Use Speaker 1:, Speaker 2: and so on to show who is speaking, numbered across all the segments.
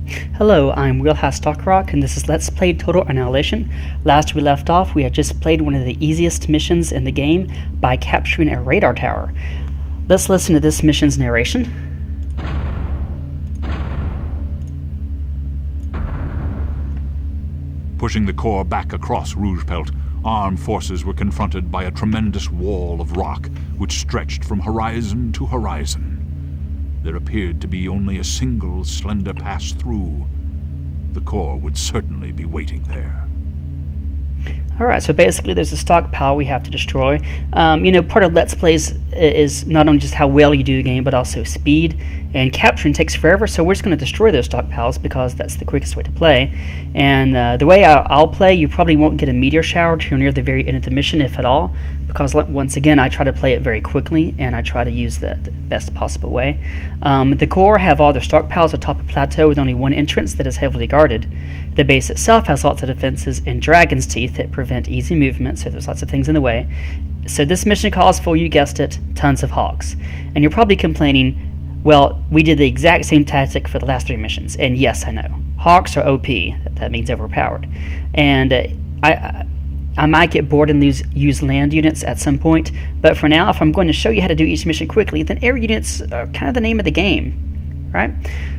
Speaker 1: Hello, I'm Wheelhouse Stockrock, and this is Let's Play Total Annihilation. Last we left off, we had just played one of the easiest missions in the game by capturing a radar tower. Let's listen to this mission's narration.
Speaker 2: Pushing the core back across Rouge-Pelt, armed forces were confronted by a tremendous wall of rock which stretched from horizon to horizon. There appeared to be only a single slender pass through. The core would certainly be waiting there.
Speaker 1: Alright, so basically there's a stockpile we have to destroy. Part of Let's Plays is not only just how well you do the game, but also speed. And capturing takes forever, so we're just going to destroy those stockpiles because that's the quickest way to play. And the way I'll play, you probably won't get a meteor shower till near the very end of the mission, if at all. Because, once again, I try to play it very quickly, and I try to use the best possible way. The core have all their stockpiles atop a plateau with only one entrance that is heavily guarded. The base itself has lots of defenses and dragon's teeth that prevent easy movement, so there's lots of things in the way. So this mission calls for, you guessed it, tons of hawks. And you're probably complaining, well, we did the exact same tactic for the last 3 missions, and yes, I know. Hawks are OP, that means overpowered. And I might get bored and use land units at some point, but for now, if I'm going to show you how to do each mission quickly, then air units are kind of the name of the game, right?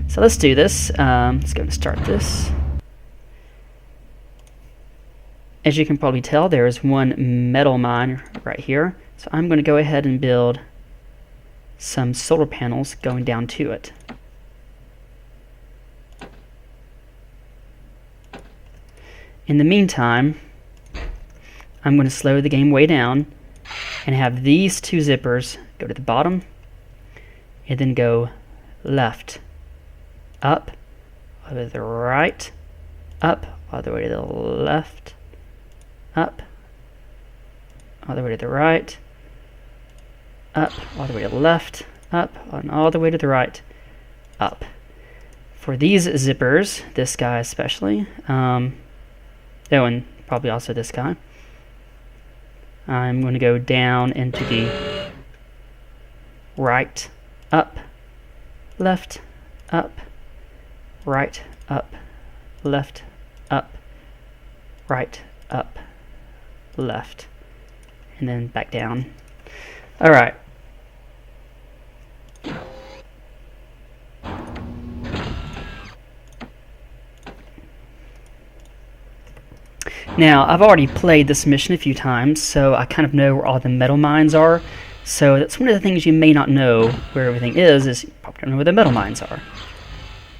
Speaker 1: So let's do this. Let's go and start this. As you can probably tell, there is one metal mine right here, so I'm going to go ahead and build some solar panels going down to it. In the meantime, I'm going to slow the game way down and have these 2 zippers go to the bottom and then go left, up, all the way to the right, up, all the way to the left, up, all the way to the right, up, all the way to the left, up, and all the way to the right, up. For these zippers, this guy especially, and probably also this guy, I'm going to go down into the right, up, left, up, right, up, left, up, right, up, left, and then back down. Alright. Now, I've already played this mission a few times, so I kind of know where all the metal mines are. So that's one of the things you may not know where everything is you probably don't know where the metal mines are.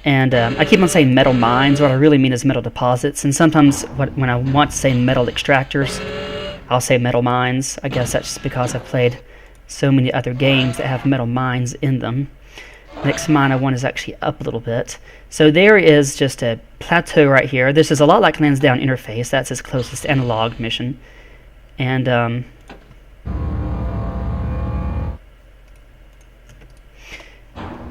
Speaker 1: And I keep on saying metal mines. What I really mean is metal deposits. And sometimes when I want to say metal extractors, I'll say metal mines. I guess that's just because I've played so many other games that have metal mines in them. Next mine I want is actually up a little bit. So there is just a plateau right here. This is a lot like Landdown interface. That's its closest analog mission. And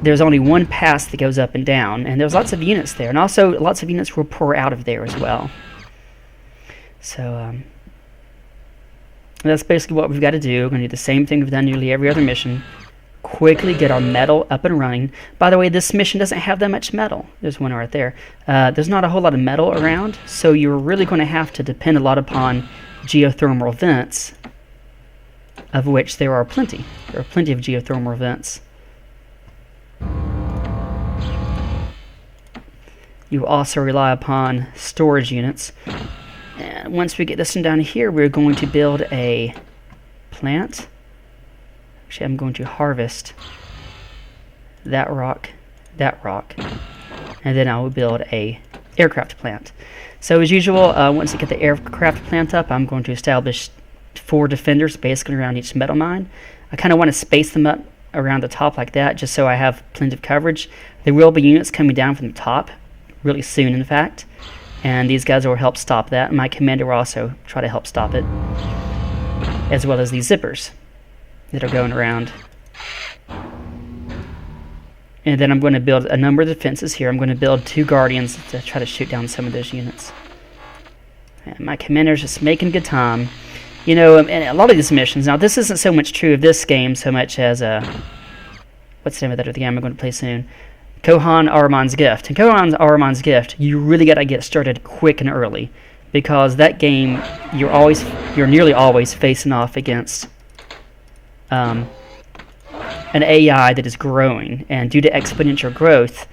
Speaker 1: there's only one pass that goes up and down, and there's lots of units there, and also lots of units will pour out of there as well. So that's basically what we've got to do. We're going to do the same thing we've done nearly every other mission. Quickly get our metal up and running. By the way, this mission doesn't have that much metal. There's one right there. There's not a whole lot of metal around, so you're really going to have to depend a lot upon geothermal vents, of which there are plenty. There are plenty of geothermal vents. You also rely upon storage units. And once we get this one down here, we're going to build a plant. Actually, I'm going to harvest that rock, and then I will build a aircraft plant. So as usual, once I get the aircraft plant up, I'm going to establish 4 defenders basically around each metal mine. I kind of want to space them up around the top like that, just so I have plenty of coverage. There will be units coming down from the top, really soon in fact, and these guys will help stop that. My commander will also try to help stop it, as well as these zippers that are going around. And then I'm going to build a number of defenses here. I'm going to build 2 guardians to try to shoot down some of those units. And my commander's just making good time. You know, and a lot of these missions, now this isn't so much true of this game so much as, what's the name of that other game I'm going to play soon? Kohan Ahriman's Gift. And Kohan Ahriman's Gift, you really got to get started quick and early, because that game you're nearly always facing off against an AI that is growing, and due to exponential growth,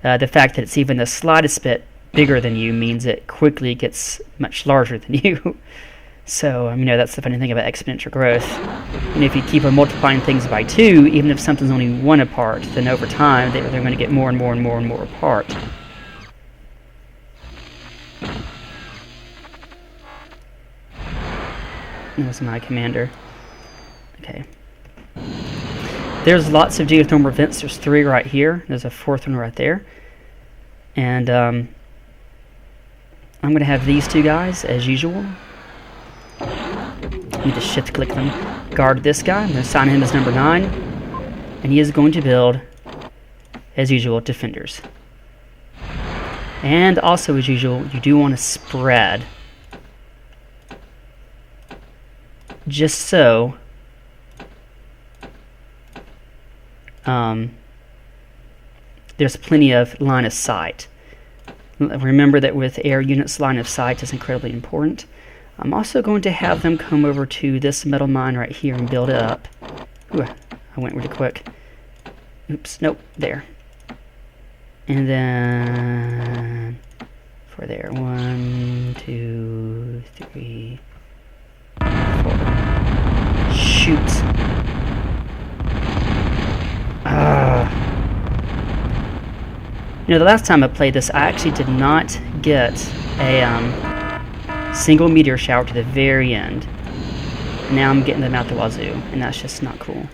Speaker 1: the fact that it's even the slightest bit bigger than you means it quickly gets much larger than you. So, that's the funny thing about exponential growth. And if you keep on multiplying things by 2, even if something's only 1 apart, then over time they're going to get more and more and more and more apart. That's my commander. Okay. There's lots of geothermal vents. There's 3 right here. There's a 4th one right there. And I'm going to have these 2 guys, as usual. You just shift-click them. Guard this guy. I'm going to assign him as number 9. And he is going to build, as usual, defenders. And also, as usual, you do want to spread. Just so there's plenty of line of sight. Remember that with air units, line of sight is incredibly important. I'm also going to have them come over to this metal mine right here and build it up. Ooh, I went really quick. Oops, nope, there. And then for there, 1, 2, 3, 4. Shoot. The last time I played this, I actually did not get a single meteor shower to the very end. Now I'm getting them out the wazoo, and that's just not cool.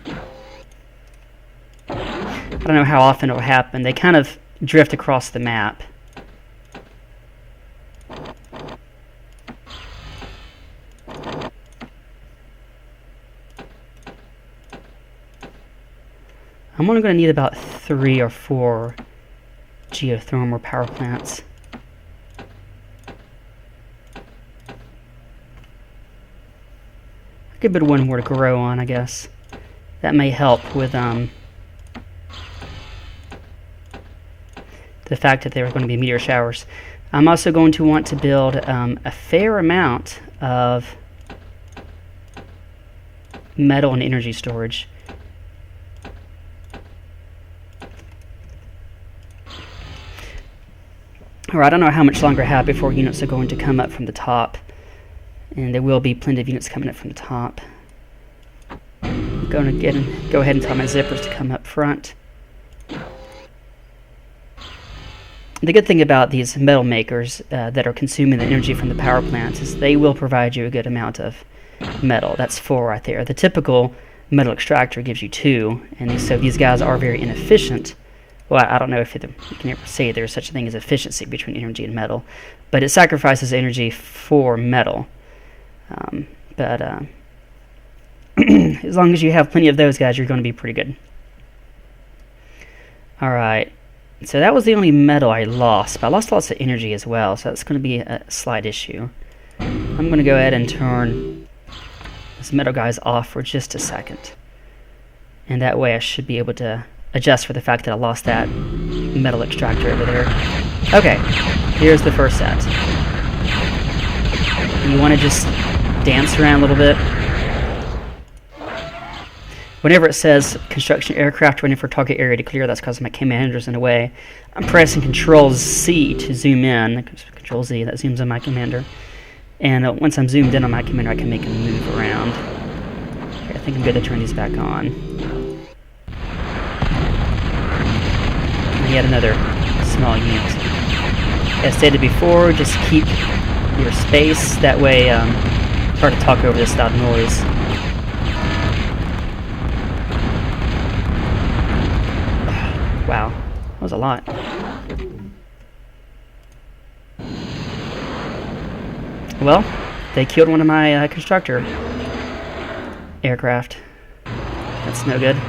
Speaker 1: I don't know how often it'll happen. They kind of drift across the map. I'm only going to need about 3 or 4 geothermal power plants. A good bit of one more to grow on, I guess. That may help with the fact that there are going to be meteor showers. I'm also going to want to build a fair amount of metal and energy storage. Alright, I don't know how much longer I have before units are going to come up from the top. And there will be plenty of units coming up from the top. I'm going to go ahead and tell my zippers to come up front. The good thing about these metal makers that are consuming the energy from the power plants is they will provide you a good amount of metal. That's 4 right there. The typical metal extractor gives you 2, and so these guys are very inefficient. Well, I don't know if you can ever say there's such a thing as efficiency between energy and metal, but it sacrifices energy for metal. But as long as you have plenty of those guys, you're going to be pretty good. Alright, so that was the only metal I lost, but I lost lots of energy as well, so that's going to be a slight issue. I'm going to go ahead and turn this metal guys off for just a second. And that way I should be able to adjust for the fact that I lost that metal extractor over there. Okay, here's the first set. You want to just dance around a little bit. Whenever it says construction aircraft running for target area to clear, that's because my commander's in the way. I'm pressing Control-Z to zoom in. Control-Z, that zooms in my commander. And once I'm zoomed in on my commander, I can make him move around. Okay, I think I'm good to turn these back on. Yet another small unit. As stated before, just keep your space. That way, it's hard to talk over this loud noise. Wow, that was a lot. Well, they killed one of my constructor aircraft. That's no good.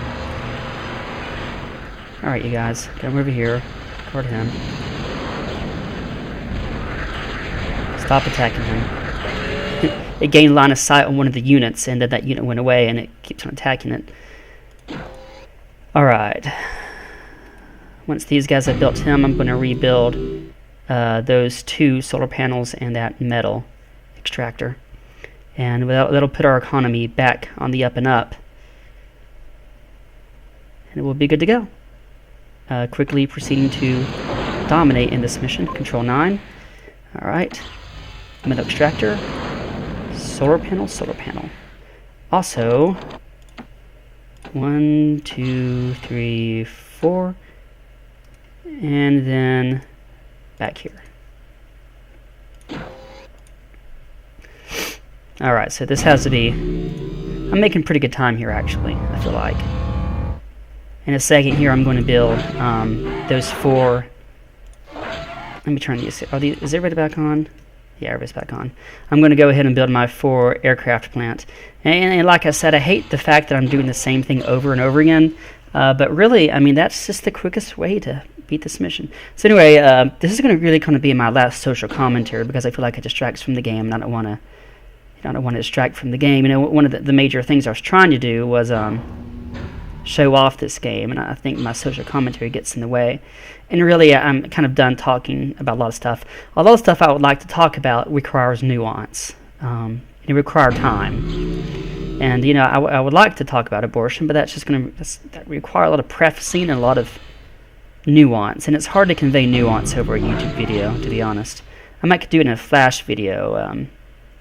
Speaker 1: Alright, you guys, come over here. Guard him. Stop attacking him. It gained line of sight on one of the units, and then that unit went away, and it keeps on attacking it. Alright. once these guys have built him, I'm going to rebuild those 2 solar panels and that metal extractor. And that'll put our economy back on the up and up. And we'll be good to go. Quickly proceeding to dominate in this mission. Control 9. Alright. Metal extractor. Solar panel, solar panel. Also, 1, 2, 3, 4. And then back here. Alright, so this has to be... I'm making pretty good time here, actually, I feel like. In a second here, I'm going to build those 4... Let me turn these... Is everybody back on? Yeah, everybody's back on. I'm going to go ahead and build my 4 aircraft plant. And like I said, I hate the fact that I'm doing the same thing over and over again. But really, I mean, that's just the quickest way to beat this mission. So anyway, this is going to really kind of be my last social commentary because I feel like it distracts from the game, and I don't want to distract from the game. You know, one of the major things I was trying to do was show off this game, and I think my social commentary gets in the way. And really, I'm kind of done talking about a lot of stuff. A lot of stuff I would like to talk about requires nuance. It requires time. And, you know, I would like to talk about abortion, but that's just going to require a lot of prefacing and a lot of nuance. And it's hard to convey nuance over a YouTube video, to be honest. I might do it in a Flash video.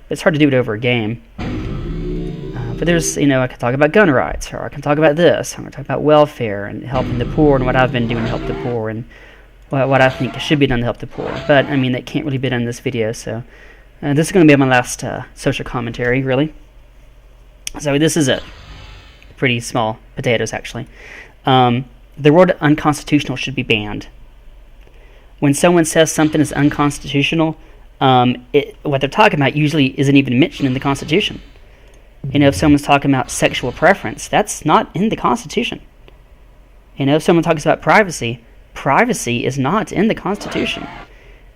Speaker 1: It's hard to do it over a game. But there's, you know, I can talk about gun rights, or I can talk about this. I'm going to talk about welfare and helping the poor and what I've been doing to help the poor and what I think should be done to help the poor. But, I mean, that can't really be done in this video, so this is going to be my last social commentary, really. So this is it. Pretty small potatoes, actually. The word unconstitutional should be banned. When someone says something is unconstitutional, what they're talking about usually isn't even mentioned in the Constitution. You know, if someone's talking about sexual preference, that's not in the Constitution. You know, if someone talks about privacy, privacy is not in the Constitution.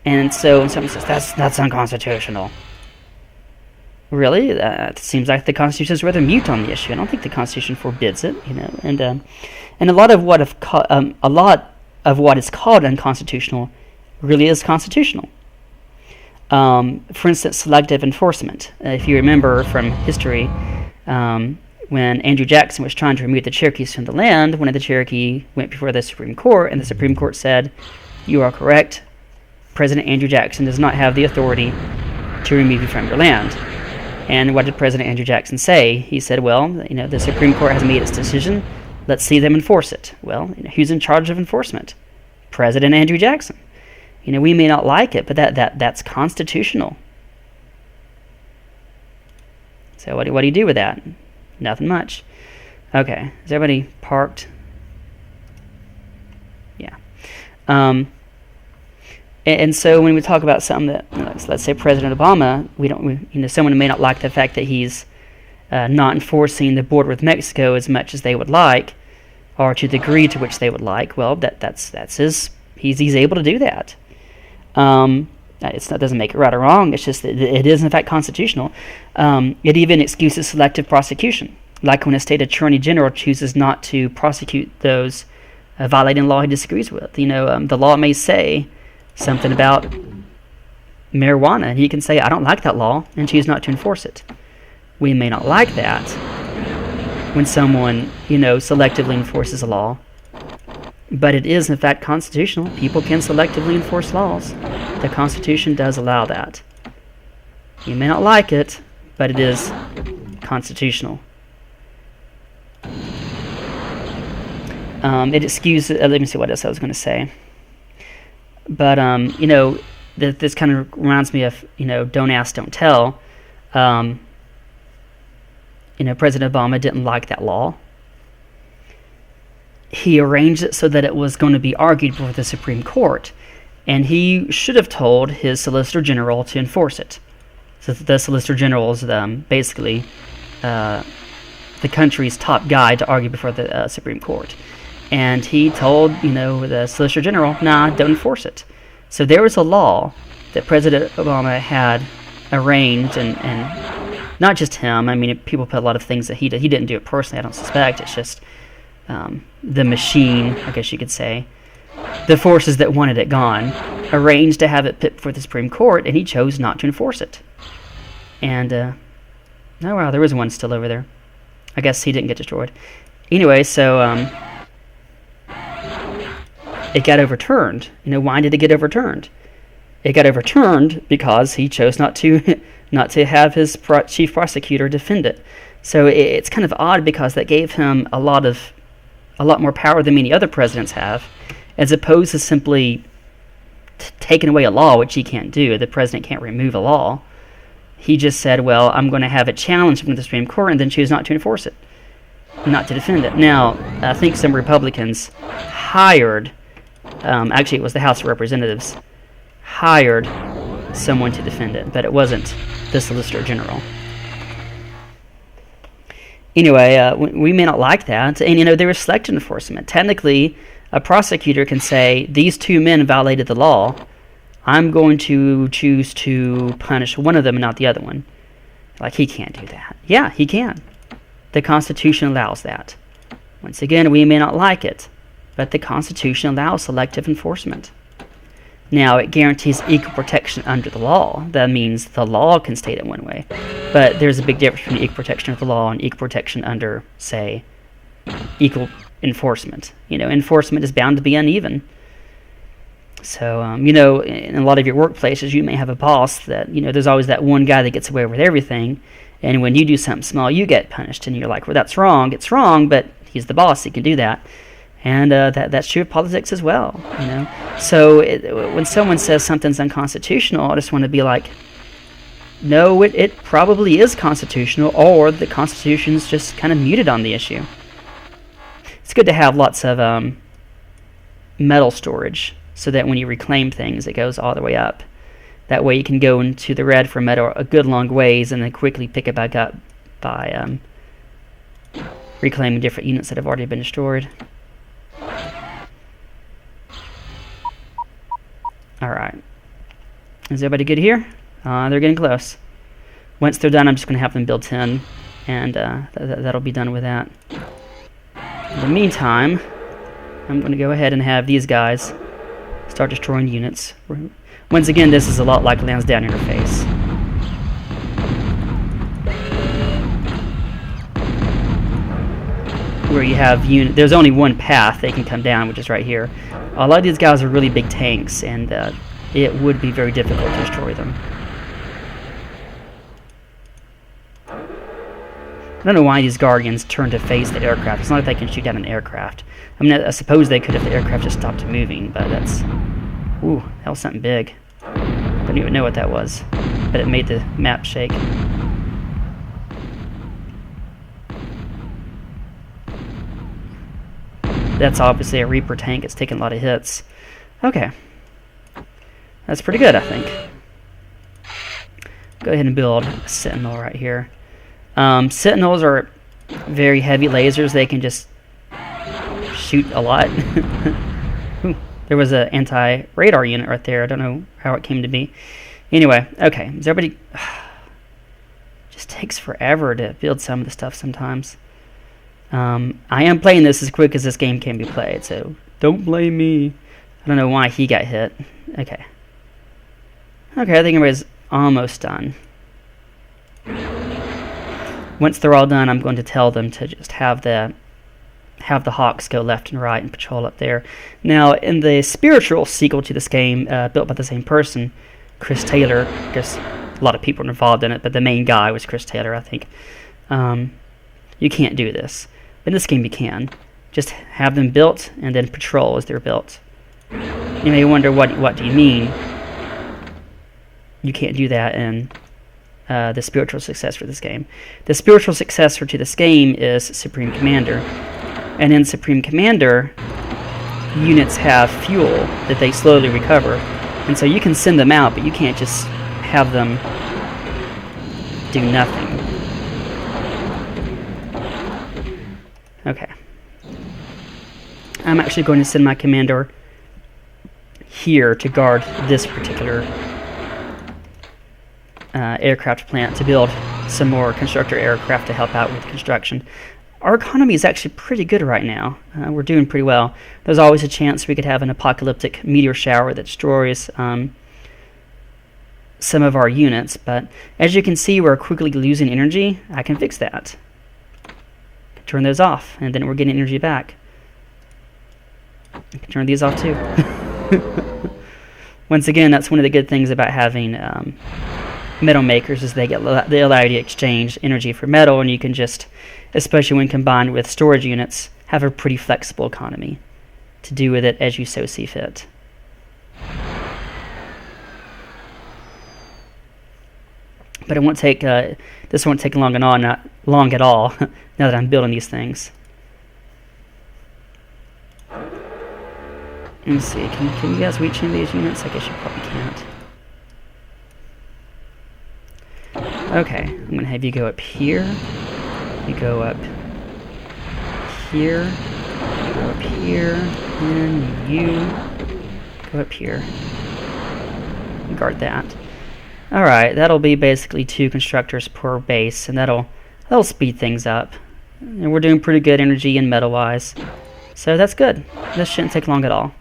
Speaker 1: And so when someone says, that's unconstitutional. Really? It seems like the Constitution is rather mute on the issue. I don't think the Constitution forbids it, you know. And a lot of what is called unconstitutional really is constitutional. For instance, selective enforcement. If you remember from history, when Andrew Jackson was trying to remove the Cherokees from the land, one of the Cherokee went before the Supreme Court, and the Supreme Court said, "You are correct. President Andrew Jackson does not have the authority to remove you from your land." And what did President Andrew Jackson say? He said, well, you know, the Supreme Court has made its decision. Let's see them enforce it. Well, you know, who's in charge of enforcement? President Andrew Jackson. You know, we may not like it, but that's constitutional. So what do you do with that? Nothing much. Okay, is everybody parked? Yeah. And so when we talk about something that, let's say President Obama, someone may not like the fact that he's not enforcing the border with Mexico as much as they would like, or to the degree to which they would like. Well, that's he's able to do that. That doesn't make it right or wrong. It's just that it is in fact constitutional. It even excuses selective prosecution, like when a state attorney general chooses not to prosecute those violating law he disagrees with. You know, the law may say something about marijuana, and he can say, "I don't like that law," and choose not to enforce it. We may not like that when someone, you know, selectively enforces a law. But it is, in fact, constitutional. People can selectively enforce laws. The Constitution does allow that. You may not like it, but it is constitutional. It excuses... let me see what else I was going to say. But, you know, this kind of reminds me of, you know, don't ask, don't tell. You know, President Obama didn't like that law. He arranged it so that it was going to be argued before the Supreme Court, and he should have told his Solicitor General to enforce it. So the Solicitor General is basically the country's top guy to argue before the Supreme Court. And he told, you know, the Solicitor General, nah, don't enforce it. So there was a law that President Obama had arranged, and not just him. I mean, people put a lot of things that he did. He didn't do it personally, I don't suspect. It's just the machine, I guess you could say, the forces that wanted it gone arranged to have it put before the Supreme Court, and he chose not to enforce it. And, oh wow, there was one still over there. I guess he didn't get destroyed. Anyway, so, it got overturned. Why did it get overturned? It got overturned because he chose not to not to have his chief prosecutor defend it. So it's kind of odd because that gave him a lot more power than many other presidents have, as opposed to simply taking away a law, which he can't do. The president can't remove a law. He just said, well, I'm going to have it challenged from the Supreme Court and then choose not to enforce it, not to defend it. Now, I think some Republicans hired, actually it was the House of Representatives, hired someone to defend it, but it wasn't the Solicitor General. Anyway, we may not like that, and there was selective enforcement. Technically, a prosecutor can say, these two men violated the law, I'm going to choose to punish one of them and not the other one. Like, he can't do that. Yeah, he can. The Constitution allows that. Once again, we may not like it, but the Constitution allows selective enforcement. Now, it guarantees equal protection under the law. That means the law can state it one way. But there's a big difference between equal protection of the law and equal protection under, say, equal enforcement. Enforcement is bound to be uneven. So, in a lot of your workplaces, you may have a boss that, there's always that one guy that gets away with everything. And when you do something small, you get punished. And you're like, well, that's wrong. It's wrong, but he's the boss. He can do that. And that's true of politics as well. So when someone says something's unconstitutional, I just want to be like, no, it probably is constitutional, or the Constitution's just kind of muted on the issue. It's good to have lots of metal storage, so that when you reclaim things, it goes all the way up. That way you can go into the red for metal a good long ways and then quickly pick it back up by reclaiming different units that have already been destroyed. Alright. Is everybody good here? They're getting close. Once they're done, I'm just going to have them build 10, and that'll be done with that. In the meantime, I'm going to go ahead and have these guys start destroying units. Once again, this is a lot like Landdown interface. Where you have there's only one path they can come down, which is right here. A lot of these guys are really big tanks, and it would be very difficult to destroy them. I don't know why these Guardians turn to face the aircraft. It's not like they can shoot down an aircraft. I mean, I suppose they could if the aircraft just stopped moving, but that's... Ooh, that was something big. Don't even know what that was, but it made the map shake. That's obviously a Reaper tank. It's taking a lot of hits. Okay. That's pretty good, I think. Go ahead and build a Sentinel right here. Sentinels are very heavy lasers. They can just shoot a lot. Ooh, there was an anti-radar unit right there. I don't know how it came to be. Anyway, okay. Is everybody... just takes forever to build some of the stuff sometimes. I am playing this as quick as this game can be played, so don't blame me. I don't know why he got hit. Okay. Okay, I think everybody's almost done. Once they're all done, I'm going to tell them to just have the Hawks go left and right and patrol up there. Now, in the spiritual sequel to this game, built by the same person, Chris Taylor, I guess a lot of people were involved in it, but the main guy was Chris Taylor, I think. You can't do this. In this game, you can. Just have them built and then patrol as they're built. You may wonder, what do you mean? You can't do that in the spiritual successor for this game. The spiritual successor to this game is Supreme Commander. And in Supreme Commander, units have fuel that they slowly recover. And so you can send them out, but you can't just have them do nothing. Okay. I'm actually going to send my commander here to guard this particular aircraft plant to build some more constructor aircraft to help out with construction. our economy is actually pretty good right now. We're doing pretty well. There's always a chance we could have an apocalyptic meteor shower that destroys some of our units, but as you can see, we're quickly losing energy. I can fix that. Turn those off, and then we're getting energy back. I can turn these off too. Once again, that's one of the good things about having metal makers, is they allow you to exchange energy for metal, and you can just, especially when combined with storage units, have a pretty flexible economy to do with it as you so see fit. But it won't take this won't take long at all now that I'm building these things. Let me see, can you guys reach any of these units? I guess you probably can't. Okay, I'm going to have you go up here. You go up here. Go up here. And you go up here. Guard that. Alright, that'll be basically 2 constructors per base, and that'll speed things up. And we're doing pretty good energy and metal-wise. So that's good. This shouldn't take long at all.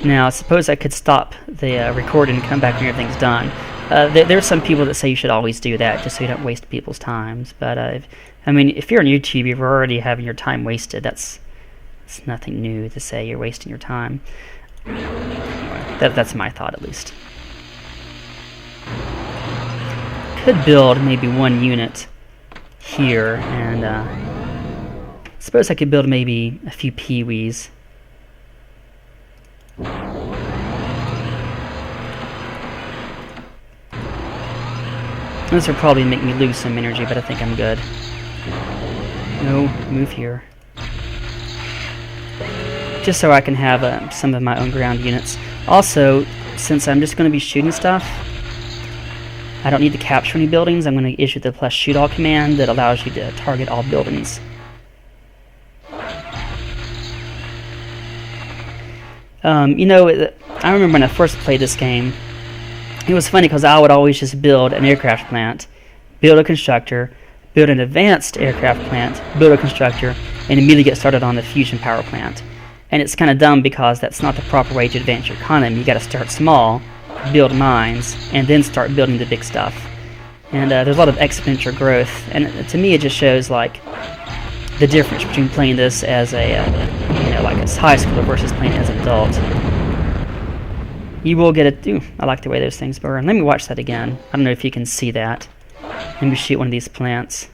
Speaker 1: Now, suppose I could stop the recording and come back when everything's done. There's some people that say you should always do that, just so you don't waste people's times. But, if you're on YouTube, you're already having your time wasted. It's nothing new to say you're wasting your time. Anyway, that's my thought, at least. Could build maybe 1 unit here, and suppose I could build maybe a few peewees. This will probably make me lose some energy, but I think I'm good. No, move here. Just so I can have some of my own ground units. Also, since I'm just going to be shooting stuff, I don't need to capture any buildings. I'm going to issue the +shoot_all command that allows you to target all buildings. I remember when I first played this game, it was funny because I would always just build an aircraft plant, build a constructor, build an advanced aircraft plant, build a constructor, and immediately get started on the fusion power plant. And it's kind of dumb because that's not the proper way to advance your economy. You got to start small, build mines, and then start building the big stuff. And there's a lot of exponential growth, and to me it just shows like the difference between playing this as a like as high schooler versus playing it as an adult. You will get it. Ooh, I like the way those things burn. Let me watch that again. I don't know if you can see that. Let me shoot one of these plants.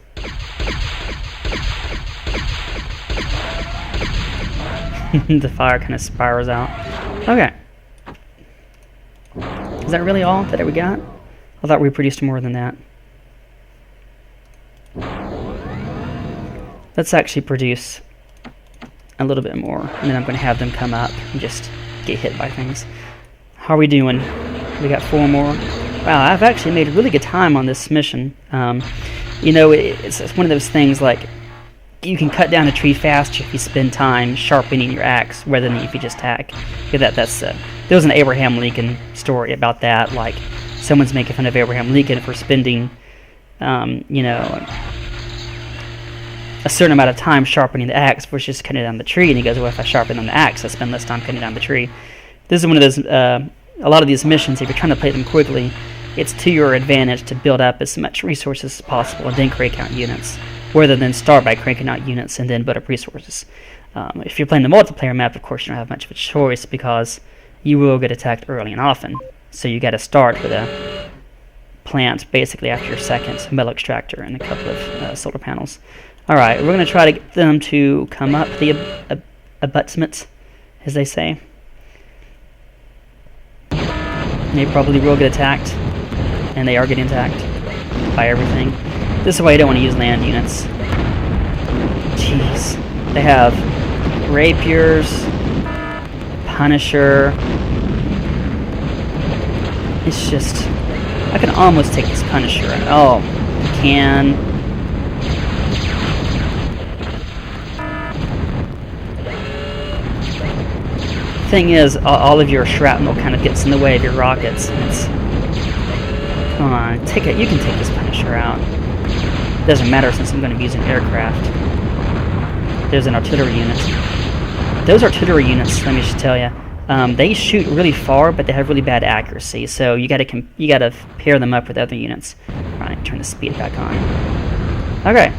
Speaker 1: The fire kind of spirals out. Okay. Is that really all that we got? I thought we produced more than that. Let's actually produce a little bit more, and then I'm going to have them come up and just get hit by things. How are we doing? We got 4 more. Wow, I've actually made a really good time on this mission. It's one of those things like you can cut down a tree faster if you spend time sharpening your axe rather than if you just hack. Yeah, there was an Abraham Lincoln story about that. Like someone's making fun of Abraham Lincoln for spending, a certain amount of time sharpening the axe versus just cutting down the tree. And he goes, well, if I sharpen on the axe, I spend less time cutting down the tree. This is one of those, a lot of these missions, if you're trying to play them quickly, it's to your advantage to build up as much resources as possible and then crank out units, rather than start by cranking out units and then build up resources. If you're playing the multiplayer map, of course, you don't have much of a choice because you will get attacked early and often. So you got to start with a plant basically after your second metal extractor and a couple of solar panels. Alright, we're going to try to get them to come up the abutment, as they say. They probably will get attacked, and they are getting attacked by everything. This is why you don't want to use land units. Jeez. They have rapiers, Punisher. It's just... I can almost take this Punisher. Oh, I can... Thing is, all of your shrapnel kind of gets in the way of your rockets. Come on, take it. You can take this Punisher out. Doesn't matter since I'm going to be using aircraft. There's an artillery unit. Those artillery units, let me just tell you, they shoot really far, but they have really bad accuracy. So you gotta pair them up with other units. All right, turn the speed back on. Okay,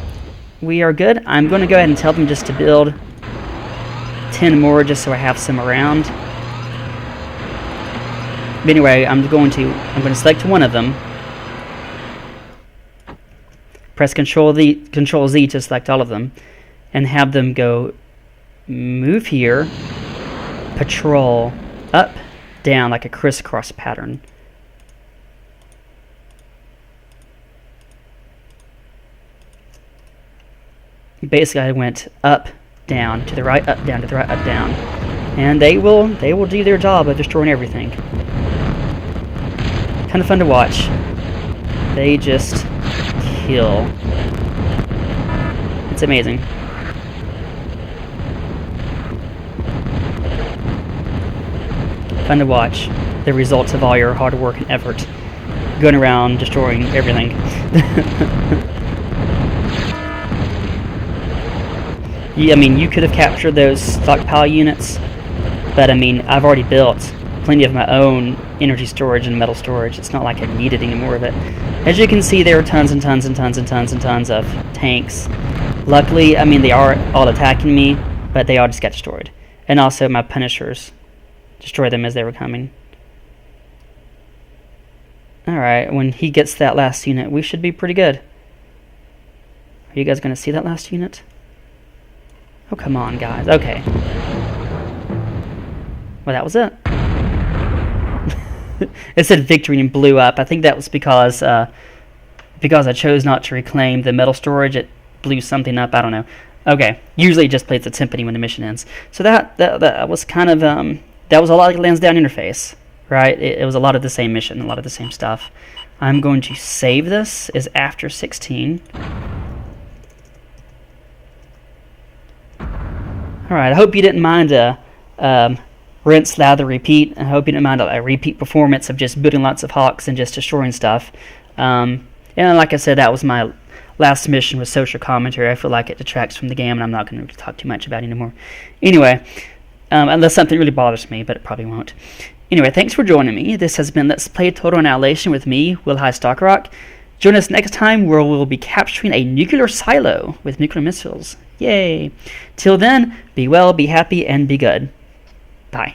Speaker 1: we are good. I'm going to go ahead and tell them just to build 10 more, just so I have some around. But anyway, I'm going to select one of them. Press Control Z to select all of them, and have them go move here, patrol up, down like a crisscross pattern. Basically, I went up, down, to the right, up, down, to the right, up, down, and they will do their job of destroying everything. Kind of fun to watch. They just kill. It's amazing. Fun to watch the results of all your hard work and effort going around destroying everything. Yeah, I mean, you could have captured those stockpile units, but I mean, I've already built plenty of my own energy storage and metal storage. It's not like I needed any more of it. As you can see, there are tons and tons and tons and tons and tons of tanks. Luckily, I mean, they are all attacking me, but they all just got destroyed. And also my Punishers. Destroy them as they were coming. Alright, when he gets that last unit, we should be pretty good. Are you guys going to see that last unit? Oh, come on, guys. Okay. Well, that was it. It said victory and blew up. I think that was because I chose not to reclaim the metal storage. It blew something up. I don't know. Okay. Usually it just plays the timpani when the mission ends. So that was kind of... that was a lot like Landdown interface, right? It was a lot of the same mission, a lot of the same stuff. I'm going to save this as after 16. Alright, I hope you didn't mind rinse, lather, repeat. I hope you didn't mind a repeat performance of just building lots of hawks and just destroying stuff. And like I said, that was my last mission with social commentary. I feel like it detracts from the game, and I'm not going to talk too much about it anymore. Anyway, unless something really bothers me, but it probably won't. Anyway, thanks for joining me. This has been Let's Play Total Annihilation with me, Will High Stockrock. Join us next time where we'll be capturing a nuclear silo with nuclear missiles. Yay! Till then, be well, be happy, and be good. Bye.